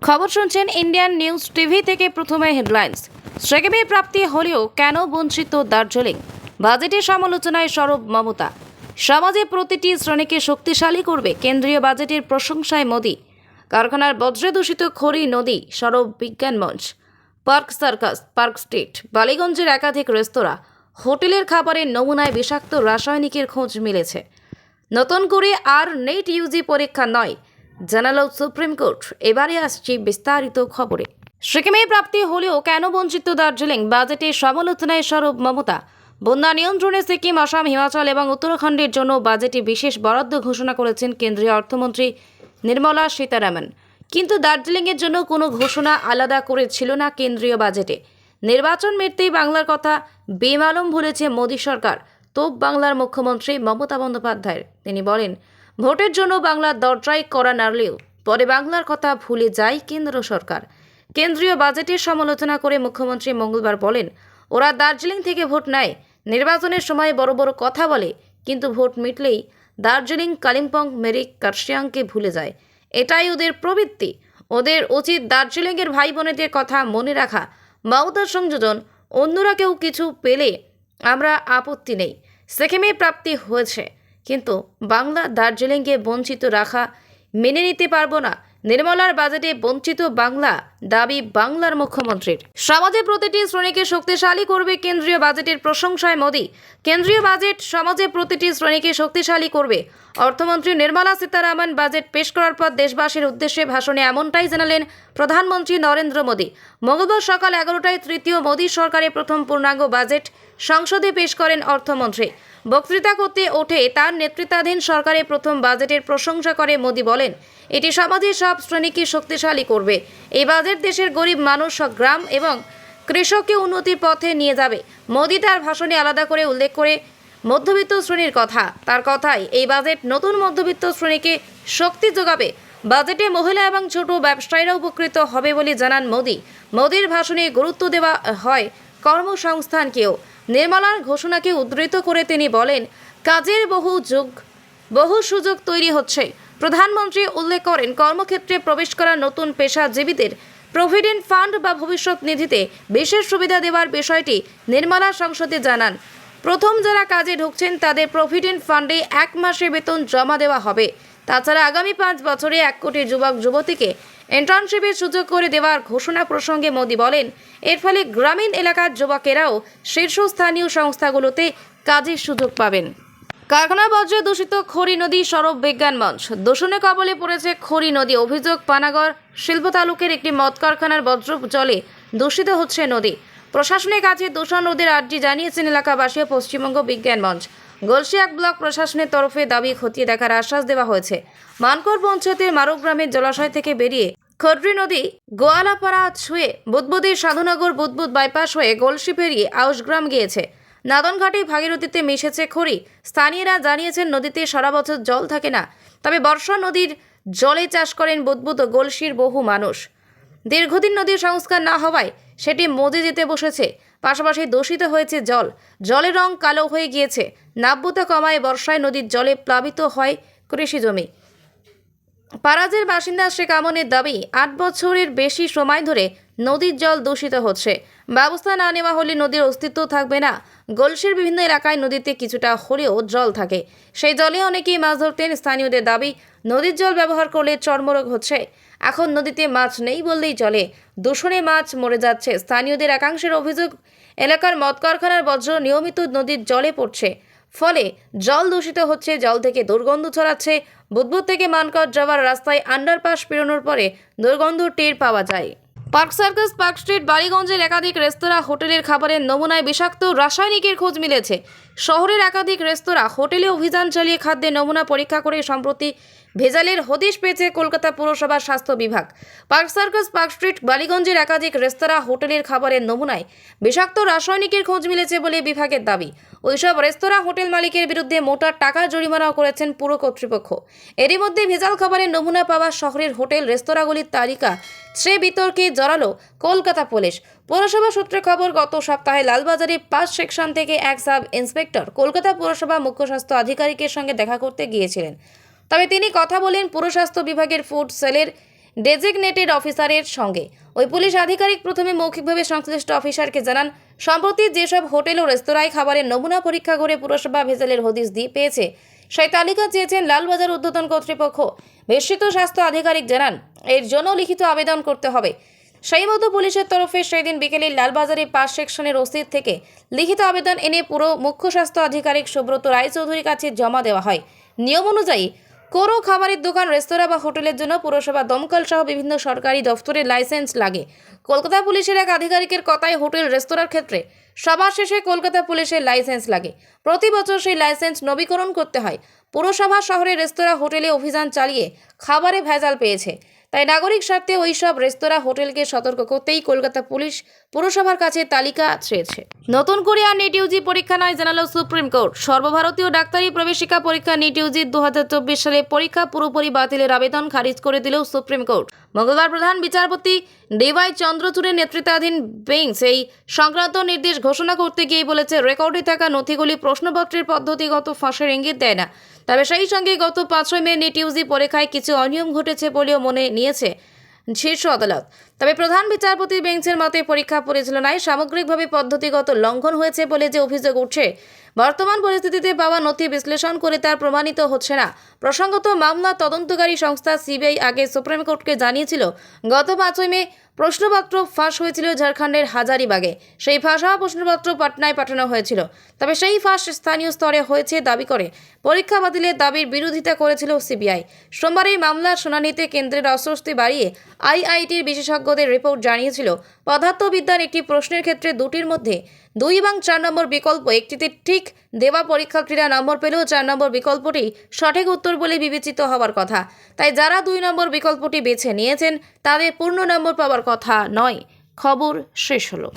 খবর শুনছেন Indian news TV থেকে। প্রথমে হেডলাইন্স। সেকেমে প্রাপ্তি হলেও কেন বঞ্চিত দার্জিলিং? বাজেটের সমালোচনায় সরব মমতা। সমাজে প্রতিটি শ্রেণীকে শক্তিশালী করবে কেন্দ্রীয় বাজেটের প্রশংসায় মোদি। কারখানার বজ্রে দূষিত খড়ি নদী সরব বিজ্ঞান মঞ্চ। পার্ক সার্কাস, পার্ক স্ট্রিট, বালিগঞ্জের একাধিক রেস্তোরাঁ, হোটেলের খাবারের নমুনায় বিষাক্ত রাসায়নিকের খোঁজ মিলেছে। নতুন করে আর নেট ইউজি পরীক্ষা নয়, জানালো সুপ্রিম কোর্ট। এবারে আসছি বিস্তারিত খবরে। সিকিমে প্রাপ্তি হলেও কেন বঞ্চিত দার্জিলিং? বাজেটের সমালোচনায় সরব মমতা। বন্যা নিয়ন্ত্রণে সিকিম, আসাম, হিমাচল এবং উত্তরাখণ্ডের জন্য বাজেটে বিশেষ বরাদ্দ ঘোষণা করেছেন কেন্দ্রীয় অর্থমন্ত্রী নির্মলা সীতারামন। কিন্তু দার্জিলিংয়ের জন্য কোনো ঘোষণা আলাদা করে ছিল না কেন্দ্রীয় বাজেটে। নির্বাচন মিটতেই বাংলার কথা বেমালুম ভুলেছে মোদী সরকার। তোপ বাংলার মুখ্যমন্ত্রী মমতা বন্দ্যোপাধ্যায়ের। তিনি বলেন, ভোটের জন্য বাংলার দরজায় করা নাড়লেও পরে বাংলার কথা ভুলে যায় কেন্দ্র সরকার। কেন্দ্রীয় বাজেটের সমালোচনা করে মুখ্যমন্ত্রী মঙ্গলবার বলেন, ওরা দার্জিলিং থেকে ভোট নেয়, নির্বাচনের সময় বড় বড় কথা বলে, কিন্তু ভোট মিটলেই দার্জিলিং, কালিম্পং, মেরিক, কার্শিয়াংকে ভুলে যায়। এটাই ওদের প্রবৃত্তি। ওদের উচিত দার্জিলিংয়ের ভাই বোনেদের কথা মনে রাখা। মমতার সংযোজন, অন্যরা কেউ কিছু পেলে আমরা আপত্তি নেই। সিকিমে প্রাপ্তি হয়েছে, কিন্তু বাংলা দার্জিলিংকে বঞ্চিত রাখা মেনে নিতে পারবো না। নির্মলার বাজেটে বঞ্চিত বাংলা দাবি বাংলার মুখ্যমন্ত্রীর। সমাজে প্রতিটি শ্রেণীকে শক্তিশালী করবে কেন্দ্রীয় বাজেটের প্রশংসায় মোদি। কেন্দ্রীয় বাজেট সমাজে প্রতিটি শ্রেণীকে শক্তিশালী করবে। অর্থমন্ত্রী নির্মলা সীতারামন বাজেট পেশ করার পর দেশবাসীর উদ্দেশ্যে ভাষণে এমনটাই জানালেন প্রধানমন্ত্রী নরেন্দ্র মোদি। মঙ্গলবার সকাল 11টায় তৃতীয় মোদী সরকারের প্রথম পূর্ণাঙ্গ বাজেট সংসদে পেশ করেন অর্থমন্ত্রী। বক্তৃতা করতে ওঠে তার নেতৃত্বাধীন সরকারের প্রথম বাজেটের প্রশংসা করে মোদি বলেন, এটি সমাজের সব শ্রেণীকে শক্তিশালী করবে। এই বাজেট দেশের গরিব মানুষ, গ্রাম এবং কৃষককে উন্নতির পথে নিয়ে যাবে। মোদি তার ভাষণে আলাদা করে উল্লেখ করে মধ্যবিত্ত শ্রেণীর কথা। তার কথায়, এই বাজেট নতুন মধ্যবিত্ত শ্রেণীকে শক্তি যোগাবে। বাজেটে মহিলা এবং ছোট ব্যবসায়ীরা উপকৃত হবে বলে জানান মোদি। মোদির ভাষণে গুরুত্ব দেওয়া হয় কর্মসংস্থানকেও। নির্মলার ঘোষণাকে উদ্ধৃত করে তিনি বলেন, কাজের বহু সুযোগ তৈরি হচ্ছে। প্রধানমন্ত্রী উল্লেখ করেন, কর্মক্ষেত্রে প্রবেশ করা নতুন পেশাজীবীদের প্রভিডেন্ট ফান্ড বা ভবিষ্যৎ নিধিতে বিশেষ সুবিধা দেওয়ার বিষয়টি নির্মলা সংসদে জানান। প্রথম যারা কাজে ঢুকছেন তাদের প্রভিডেন্ট ফান্ডে 1 মাসের বেতন জমা দেওয়া হবে। তাছাড়া আগামী 5 বছরে 1 কোটি যুবক যুবতীকে ইন্টার্নশিপের সুযোগ করে দেওয়ার ঘোষণা প্রসঙ্গে মোদি বলেন, এর ফলে গ্রামীণ এলাকার যুবকেরাও শীর্ষস্থানীয় সংস্থাগুলোতে কাজের সুযোগ পাবেন। কারখানা বজ্রে দূষিত খড়ি নদী সরব বিজ্ঞান মঞ্চ। দূষণে কবলে পড়েছে খড়ি নদী। অভিযোগ, পানাগড় শিল্প তালুকের একটি মদ কারখানার বজ্র জলে দূষিত হচ্ছে নদী। প্রশাসনের কাছে দূষণ রোধের আর্জি জানিয়েছেন এলাকাবাসী ও পশ্চিমবঙ্গ বিজ্ঞান মঞ্চ। গলসিয়াক ব্লক প্রশাসনের তরফে দাবি খতিয়ে দেখার আশ্বাস দেওয়া হয়েছে। মানকর পঞ্চায়েতের মারক গ্রামের জলাশয় থেকে বেরিয়ে খড়ি নদী গোয়ালাপাড়া ছুঁয়ে বুদবুদের সাধুনগর বুদবুদ বাইপাস হয়ে গলসি পেরিয়ে আউশগ্রাম গিয়েছে। নাদনঘাটে ভাগীরথীতে মিশেছে খড়ি। স্থানীয়রা জানিয়েছেন, নদীতে সারা বছর জল থাকে না, তবে বর্ষা নদীর জলে চাষ করেন বুদবুদ ও গলসির বহু মানুষ। দীর্ঘদিন নদীর সংস্কার না হওয়ায় সেটি মজে যেতে বসেছে। পাশাপাশি দূষিত হয়েছে জল। জলের রং কালো হয়ে গিয়েছে। নাব্যতা কমায় বর্ষায় নদীর জলে প্লাবিত হয় কৃষিজমি। পারাজের বাসিন্দা শেখ আমনের দাবি, 8 বছরের বেশি সময় ধরে নদীর জল দূষিত হচ্ছে। ব্যবস্থা না নেওয়া হলে নদীর অস্তিত্ব থাকবে না। গলসির বিভিন্ন এলাকায় নদীতে কিছুটা হলেও জল থাকে, সেই জলে অনেকেই মাছ ধরতেন। স্থানীয়দের দাবি, নদীর জল ব্যবহার করলে চর্মরোগ হচ্ছে। এখন নদীতে মাছ নেই বললেই চলে। দূষণে মাছ মরে যাচ্ছে। স্থানীয়দের একাংশের অভিযোগ, এলাকার মদ কারখানার বজ্র নিয়মিত নদীর জলে পড়ছে, ফলে জল দূষিত হচ্ছে। জল থেকে দুর্গন্ধ ছড়াচ্ছে। বুদবুদ থেকে মানকর যাওয়ার রাস্তায় আন্ডারপাস পেরোনোর পরে দুর্গন্ধ টের পাওয়া যায়। পার্ক সার্কাস, পার্ক স্ট্রিট, বালিগঞ্জের একাধিক রেস্তোরাঁ, হোটেলের খাবারের নমুনায় বিষাক্ত রাসায়নিকের খোঁজ মিলেছে। শহরের একাধিক রেস্তোরাঁ, হোটেলে অভিযান চালিয়ে খাদ্যের নমুনা পরীক্ষা করে সম্প্রতি ভেজালের হদিশ পেয়েছে কলকাতা পুরসভার স্বাস্থ্য বিভাগ। পার্ক সার্কাস, পার্ক স্ট্রিট, বালিগঞ্জের একাধিক রেস্তোরাঁ, হোটেলের খাবারের নমুনায় বিষাক্ত রাসায়নিকের খোঁজ মিলেছে বলে বিভাগের দাবি। ওইসব রেস্তোরাঁ, হোটেল মালিকের বিরুদ্ধে মোটা টাকার জরিমানাও করেছেন পুর কর্তৃপক্ষ। এরই মধ্যে ভেজাল খাবারের নমুনা পাওয়া শহরের হোটেল রেস্তোরাঁগুলির তালিকা সে বিতর্কে জড়ালো কলকাতা পুলিশ। পৌরসভা সূত্রে খবর, গত সপ্তাহে লালবাজারে 5 সেকশন থেকে এক সাব ইন্সপেক্টর কলকাতা পুরসভা মুখ্য স্বাস্থ্য আধিকারিকের সঙ্গে দেখা করতে গিয়েছিলেন। তবে তিনি কথা বলেন পুরস্বাস্থ্য বিভাগের ফুড সেলের ডেজিগনেটেড অফিসারের সঙ্গে। ওই পুলিশ আধিকারিক প্রথমে মৌখিকভাবে সংশ্লিষ্ট অফিসারকে জানান, সম্প্রতি যেসব হোটেল ও রেস্তোরাঁয় খাবারের নমুনা পরীক্ষা করে পুরসভা ভেজালের হদিশ দিয়ে পেয়েছে, সেই তালিকা চেয়েছেন লালবাজার ঊর্ধ্বতন কর্তৃপক্ষ। বিস্মিত স্বাস্থ্য আধিকারিক জানান, এর জন্য লিখিত আবেদন করতে হবে। সেই মতো পুলিশের তরফে সেদিন বিকেলে লালবাজারে 5 সেকশনের ওসির থেকে লিখিত আবেদন এনে পুরো মুখ্য স্বাস্থ্য আধিকারিক সুব্রত রায়চৌধুরীর কাছে জমা দেওয়া হয়। নিয়ম অনুযায়ী কোনো খাবারের দোকান, রেস্তোরাঁ বা হোটেলের জন্য পুরসভা, দমকল সহ বিভিন্ন সরকারি দফতরের লাইসেন্স লাগে। কলকাতা পুলিশের এক আধিকারিকের কথায়, হোটেল রেস্তোরাঁর ক্ষেত্রে সবার শেষে কলকাতা পুলিশের লাইসেন্স লাগে। প্রতি বছর সেই লাইসেন্স নবীকরণ করতে হয়। পুরসভা শহরের রেস্তোরাঁ, হোটেলে অভিযান চালিয়ে খাবারে ভেজাল পেয়েছে। তাই নাগরিক স্বার্থে ওই সব রেস্তোরাঁ, হোটেলকে সতর্ক করতেই কলকাতা পুলিশ পুরসভার কাছে তালিকা চেয়েছে। নতুন করে আর নিট ইউজি পরীক্ষা নয়, জানালো সুপ্রিম কোর্ট। সর্বভারতীয় ডাক্তারি প্রবেশিকা পরীক্ষা নিট ইউজি 2024 সালে পরীক্ষা পুরোপুরি বাতিলের আবেদন খারিজ করে দিল সুপ্রিম কোর্ট। মঙ্গলবার প্রধান বিচারপতি ডিওয়াই চন্দ্রচূড়ের নেতৃত্বাধীন বেঞ্চ এই সংক্রান্ত নির্দেশ ঘোষণা করতে গিয়ে বলেছে, রেকর্ডে থাকা নথিগুলি প্রশ্নপত্রের পদ্ধতিগত ফাঁসের ইঙ্গিত দেয় না। তবে সেই সঙ্গে গত 5 মে নিট ইউজি পরীক্ষায় কিছু অনিয়ম ঘটেছে বলেও মনে নিয়েছে শীর্ষ আদালত। তবে প্রধান বিচারপতি বেঞ্চের মতে, পরীক্ষা পরিচালনায় সামগ্রিকভাবে পদ্ধতিগত লঙ্ঘন হয়েছে বলে যে অভিযোগ উঠছে, বর্তমান পরিস্থিতিতে পাওয়া নথি বিশ্লেষণ করে তার প্রমাণিত হচ্ছে না। প্রসঙ্গত, মামলা তদন্তকারী সংস্থা সিবিআই আগে সুপ্রিম কোর্টকে জানিয়েছিল, গত 5 মে প্রশ্নপত্র ফাঁস হয়েছিল ঝাড়খণ্ডের হাজারিবাগে। সেই ফাঁস হওয়া প্রশ্নপত্র পাটনায় পাঠানো হয়েছিল। তবে সেই ফাঁস স্থানীয় স্তরে হয়েছে দাবি করে পরীক্ষা বাতিলের দাবির বিরোধিতা করেছিল সিবিআই। সোমবার এই মামলার শুনানিতে কেন্দ্রের অস্বস্তি বাড়িয়ে আইআইটির বিশেষজ্ঞদের রিপোর্ট জানিয়েছিল, পদার্থবিদ্যার একটি প্রশ্নের ক্ষেত্রে দুটির মধ্যে 2 এবং 4 নম্বর বিকল্প একটিতে ঠিক দেওয়া পরীক্ষার্থীরা নম্বর পেলেও 4 নম্বর বিকল্পটি সঠিক উত্তর বলে বিবেচিত হওয়ার কথা। তাই যারা 2 নম্বর বিকল্পটি বেছে নিয়েছেন তাদের পূর্ণ নম্বর পাওয়ার কথা নয়। খবর শেষ হলো।